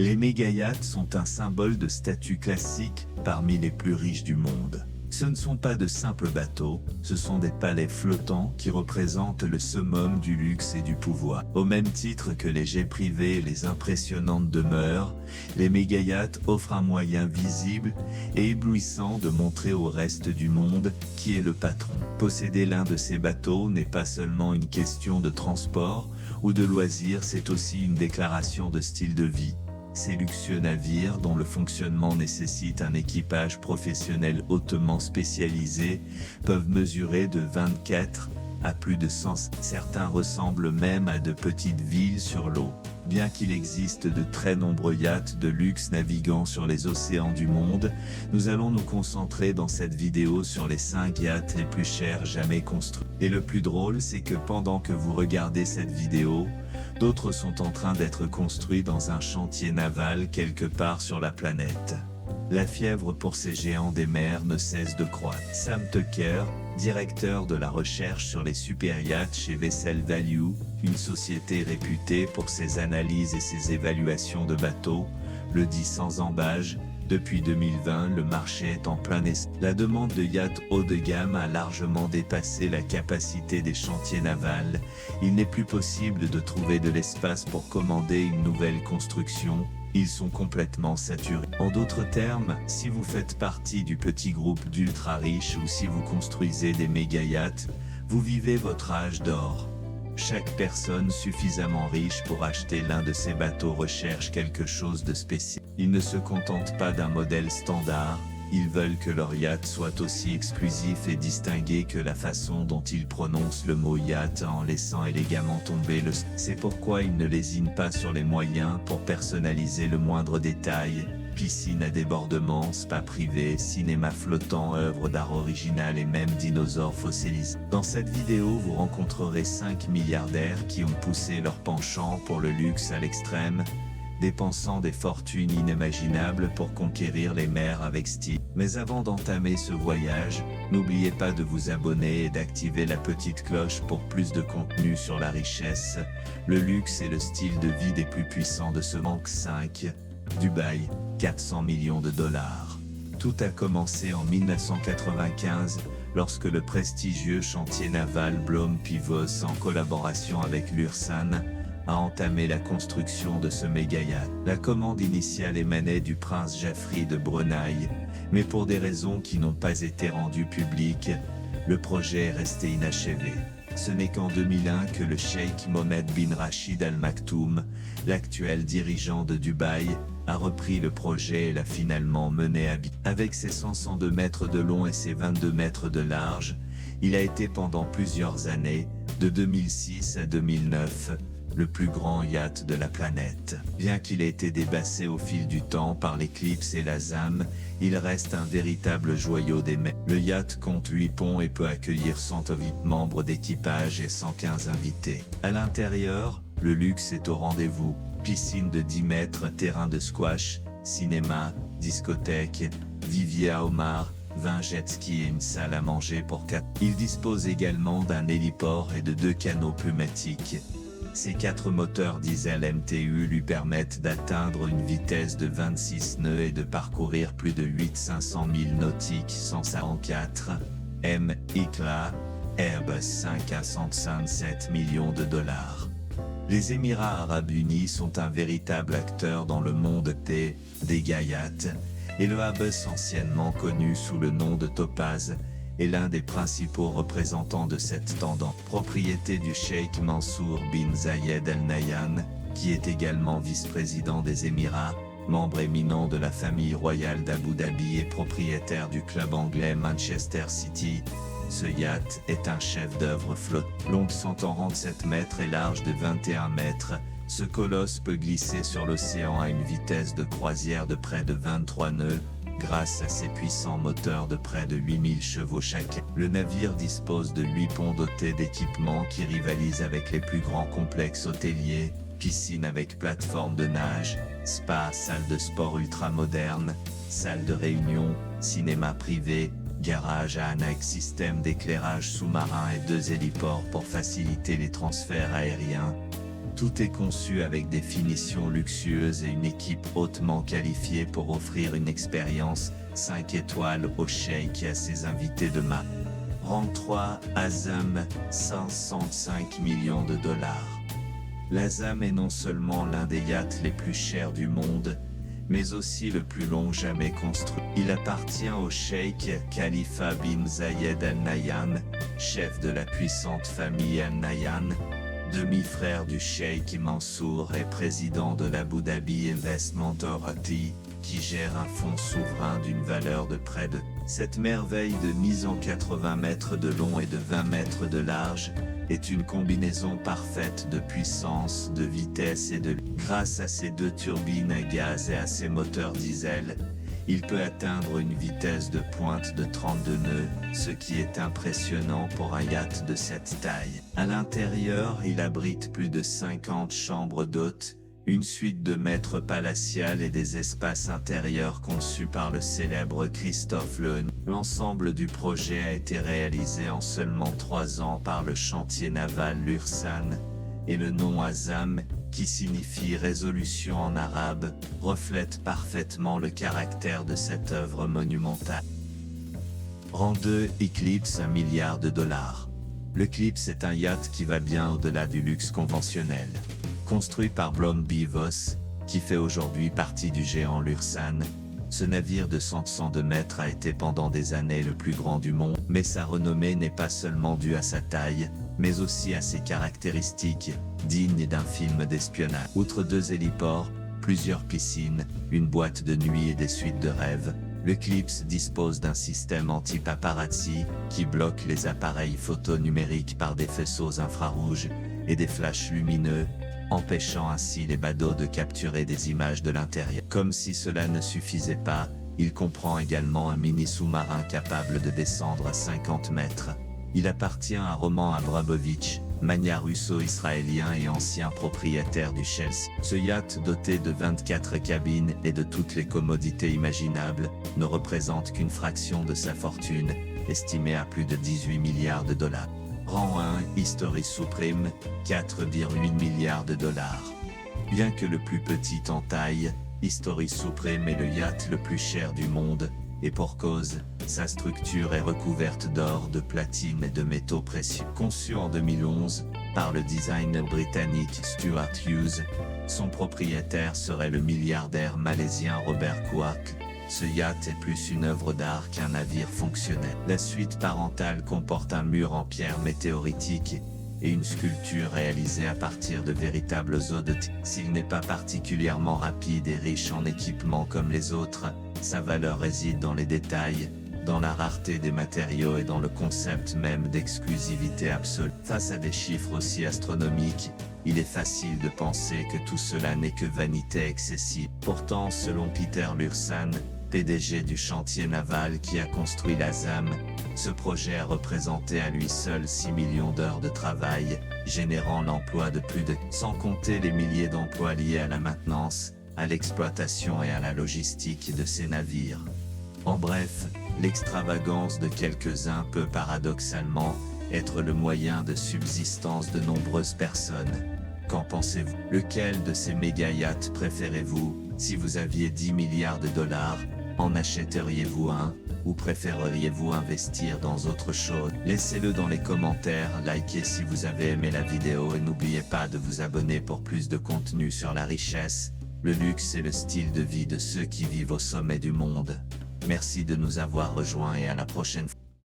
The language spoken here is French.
Les méga-yachts sont un symbole de statut classique parmi les plus riches du monde. Ce ne sont pas de simples bateaux, ce sont des palais flottants qui représentent le summum du luxe et du pouvoir. Au même titre que les jets privés et les impressionnantes demeures, les méga-yachts offrent un moyen visible et éblouissant de montrer au reste du monde qui est le patron. Posséder l'un de ces bateaux n'est pas seulement une question de transport ou de loisirs, c'est aussi une déclaration de style de vie. Ces luxueux navires, dont le fonctionnement nécessite un équipage professionnel hautement spécialisé, peuvent mesurer de 24 à plus de 100. Certains ressemblent même à de petites villes sur l'eau. Bien qu'il existe de très nombreux yachts de luxe naviguant sur les océans du monde, nous allons nous concentrer dans cette vidéo sur les 5 yachts les plus chers jamais construits. Et le plus drôle, c'est que pendant que vous regardez cette vidéo, d'autres sont en train d'être construits dans un chantier naval quelque part sur la planète. La fièvre pour ces géants des mers ne cesse de croître. Sam Tucker, directeur de la recherche sur les super yachts chez Vessel Value, une société réputée pour ses analyses et ses évaluations de bateaux, le dit sans embâche. Depuis 2020, le marché est en plein essor. La demande de yachts haut de gamme a largement dépassé la capacité des chantiers navals. Il n'est plus possible de trouver de l'espace pour commander une nouvelle construction. Ils sont complètement saturés. En d'autres termes, si vous faites partie du petit groupe d'ultra riches ou si vous construisez des méga yachts, vous vivez votre âge d'or. Chaque personne suffisamment riche pour acheter l'un de ces bateaux recherche quelque chose de spécial. Ils ne se contentent pas d'un modèle standard, ils veulent que leur yacht soit aussi exclusif et distingué que la façon dont ils prononcent le mot yacht en laissant élégamment tomber le... C'est pourquoi ils ne lésinent pas sur les moyens pour personnaliser le moindre détail. Piscine à débordement, spa privé, cinéma flottant, œuvres d'art originales et même dinosaures fossilisés. Dans cette vidéo, vous rencontrerez 5 milliardaires qui ont poussé leur penchant pour le luxe à l'extrême, dépensant des fortunes inimaginables pour conquérir les mers avec style. Mais avant d'entamer ce voyage, n'oubliez pas de vous abonner et d'activer la petite cloche pour plus de contenu sur la richesse, le luxe et le style de vie des plus puissants de ce monde. 5. Dubaï, 400 millions de dollars. Tout a commencé en 1995, lorsque le prestigieux chantier naval Blohm Pivos, en collaboration avec l'URSSAN, a entamé la construction de ce méga-yacht. La commande initiale émanait du prince Jaffrey de Brunei, mais pour des raisons qui n'ont pas été rendues publiques, le projet est resté inachevé. Ce n'est qu'en 2001 que le cheikh Mohammed bin Rachid Al Maktoum, l'actuel dirigeant de Dubaï, a repris le projet et l'a finalement mené à bien. Avec ses 102 mètres de long et ses 22 mètres de large, il a été pendant plusieurs années, de 2006 à 2009, le plus grand yacht de la planète. Bien qu'il ait été dépassé au fil du temps par l'éclipse et la ZAM, il reste un véritable joyau des mers. Le yacht compte 8 ponts et peut accueillir 108 membres d'équipage et 115 invités. À l'intérieur, le luxe est au rendez-vous. Piscine de 10 mètres, terrain de squash, cinéma, discothèque, vivier à homards, 20 jet skis et une salle à manger pour 4. Il dispose également d'un héliport et de 2 canots pneumatiques. Ces 4 moteurs diesel MTU lui permettent d'atteindre une vitesse de 26 nœuds et de parcourir plus de 500 000 nautiques 144 M. ICLA, Airbus 5 à 157 millions de dollars. Les Émirats Arabes Unis sont un véritable acteur dans le monde des yachts, et le Airbus, anciennement connu sous le nom de Topaz, est l'un des principaux représentants de cette tendance. Propriété du cheikh Mansour bin Zayed Al Nahyan, qui est également vice-président des Émirats, membre éminent de la famille royale d'Abu Dhabi et propriétaire du club anglais Manchester City. Ce yacht est un chef-d'œuvre flottant. Long de 147 mètres et large de 21 mètres, ce colosse peut glisser sur l'océan à une vitesse de croisière de près de 23 nœuds, grâce à ses puissants moteurs de près de 8000 chevaux chacun. Le navire dispose de 8 ponts dotés d'équipements qui rivalisent avec les plus grands complexes hôteliers, piscine avec plateforme de nage, spa, salle de sport ultra-moderne, salle de réunion, cinéma privé, garage à annexe, système d'éclairage sous-marin et 2 héliports pour faciliter les transferts aériens. Tout est conçu avec des finitions luxueuses et une équipe hautement qualifiée pour offrir une expérience 5 étoiles au cheikh et à ses invités de marque. Rang 3, Azam, 505 millions de dollars. L'Azam est non seulement l'un des yachts les plus chers du monde, mais aussi le plus long jamais construit. Il appartient au cheikh Khalifa bin Zayed Al Nahyan, chef de la puissante famille Al Nahyan, demi-frère du cheikh Mansour et président de l'Abu Dhabi Investment Authority, qui gère un fonds souverain d'une valeur de près de. Cette merveille de mise en 80 mètres de long et de 20 mètres de large est une combinaison parfaite de puissance, de vitesse et de. Grâce à ses 2 turbines à gaz et à ses moteurs diesel, il peut atteindre une vitesse de pointe de 32 nœuds, ce qui est impressionnant pour un yacht de cette taille. À l'intérieur, il abrite plus de 50 chambres d'hôtes, une suite de maîtres palatiales et des espaces intérieurs conçus par le célèbre Christophe Lehn. L'ensemble du projet a été réalisé en seulement 3 ans par le chantier naval Lursan, et le nom Azam, qui signifie résolution en arabe, reflète parfaitement le caractère de cette œuvre monumentale. Rang 2, Eclipse, 1 milliard de dollars. L'Eclipse est un yacht qui va bien au-delà du luxe conventionnel. Construit par Blom Bivos, qui fait aujourd'hui partie du géant Lursan, ce navire de 102 mètres a été pendant des années le plus grand du monde, mais sa renommée n'est pas seulement due à sa taille, mais aussi à ses caractéristiques, dignes d'un film d'espionnage. Outre 2 héliports, plusieurs piscines, une boîte de nuit et des suites de rêve, l'Eclipse dispose d'un système anti-paparazzi qui bloque les appareils photo numériques par des faisceaux infrarouges et des flashs lumineux, empêchant ainsi les badauds de capturer des images de l'intérieur. Comme si cela ne suffisait pas, il comprend également un mini sous-marin capable de descendre à 50 mètres. Il appartient à Roman Abramovich, magnat russo-israélien et ancien propriétaire du Chelsea. Ce yacht doté de 24 cabines et de toutes les commodités imaginables ne représente qu'une fraction de sa fortune, estimée à plus de 18 milliards de dollars. Rang 1, History Supreme, 4,8 milliards de dollars. Bien que le plus petit en taille, History Supreme est le yacht le plus cher du monde, et pour cause, sa structure est recouverte d'or, de platine et de métaux précieux. Conçu en 2011 par le designer britannique Stuart Hughes, son propriétaire serait le milliardaire malaisien Robert Kwak. Ce yacht est plus une œuvre d'art qu'un navire fonctionnel. La suite parentale comporte un mur en pierre météoritique et une sculpture réalisée à partir de véritables os de tigre. S'il n'est pas particulièrement rapide et riche en équipement comme les autres, sa valeur réside dans les détails, dans la rareté des matériaux et dans le concept même d'exclusivité absolue. Face à des chiffres aussi astronomiques, il est facile de penser que tout cela n'est que vanité excessive. Pourtant, selon Peter Lursan, PDG du chantier naval qui a construit l'Azam, ce projet a représenté à lui seul 6 millions d'heures de travail, générant l'emploi de plus de, sans compter les milliers d'emplois liés à la maintenance, à l'exploitation et à la logistique de ces navires. En bref, l'extravagance de quelques-uns peut paradoxalement être le moyen de subsistance de nombreuses personnes. Qu'en pensez-vous? Lequel de ces méga-yachts préférez-vous? Si vous aviez 10 milliards de dollars, en achèteriez-vous un, ou préféreriez-vous investir dans autre chose? Laissez-le dans les commentaires, likez si vous avez aimé la vidéo et n'oubliez pas de vous abonner pour plus de contenu sur la richesse, le luxe et le style de vie de ceux qui vivent au sommet du monde. Merci de nous avoir rejoints et à la prochaine fois.